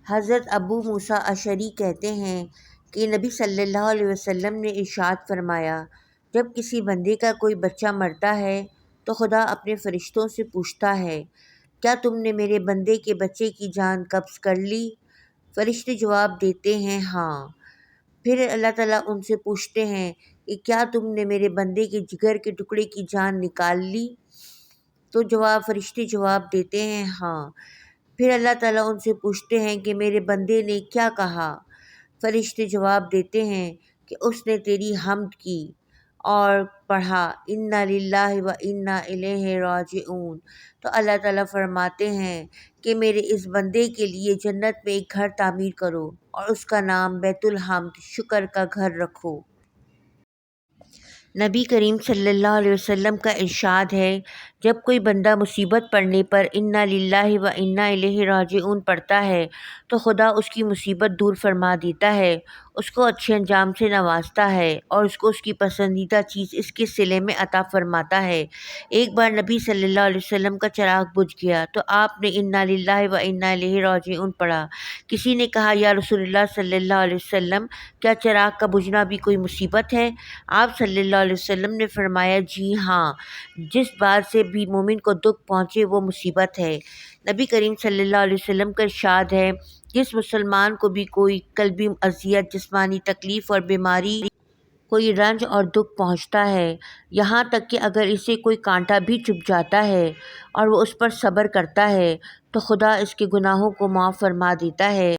حضرت ابو موسیٰ اشعری کہتے ہیں کہ نبی صلی اللہ علیہ وسلم نے ارشاد فرمایا، جب کسی بندے کا کوئی بچہ مرتا ہے تو خدا اپنے فرشتوں سے پوچھتا ہے، کیا تم نے میرے بندے کے بچے کی جان قبض کر لی؟ فرشتے جواب دیتے ہیں ہاں۔ پھر اللہ تعالیٰ ان سے پوچھتے ہیں کہ کیا تم نے میرے بندے کے جگر کے ٹکڑے کی جان نکال لی؟ تو فرشتے جواب دیتے ہیں ہاں۔ پھر اللہ تعالیٰ ان سے پوچھتے ہیں کہ میرے بندے نے کیا کہا؟ فرشتے جواب دیتے ہیں کہ اس نے تیری حمد کی اور پڑھا انا للہ و انا الیہ راجعون۔ تو اللہ تعالیٰ فرماتے ہیں کہ میرے اس بندے کے لیے جنت میں ایک گھر تعمیر کرو اور اس کا نام بیت الحمد، شکر کا گھر رکھو۔ نبی کریم صلی اللہ علیہ وسلم کا ارشاد ہے، جب کوئی بندہ مصیبت پڑنے پر انا للہ و انا الیہ راجعون پڑھتا ہے تو خدا اس کی مصیبت دور فرما دیتا ہے، اس کو اچھے انجام سے نوازتا ہے اور اس کو اس کی پسندیدہ چیز اس کے صلے میں عطا فرماتا ہے۔ ایک بار نبی صلی اللہ علیہ وسلم کا چراغ بجھ گیا تو آپ نے انا للہ و انا الیہ راجعون پڑھا۔ کسی نے کہا، یا رسول اللہ صلی اللہ علیہ وسلم، کیا چراغ کا بجھنا بھی کوئی مصیبت ہے؟ آپ صلی اللہ علیہ وسلم نے فرمایا، جی ہاں، جس بات سے بھی مومن کو دکھ پہنچے وہ مصیبت ہے۔ نبی کریم صلی اللہ علیہ وسلم کا ارشاد ہے، جس مسلمان کو بھی کوئی قلبی اذیت، جسمانی تکلیف اور بیماری، کوئی رنج اور دکھ پہنچتا ہے، یہاں تک کہ اگر اسے کوئی کانٹا بھی چبھ جاتا ہے اور وہ اس پر صبر کرتا ہے تو خدا اس کے گناہوں کو معاف فرما دیتا ہے۔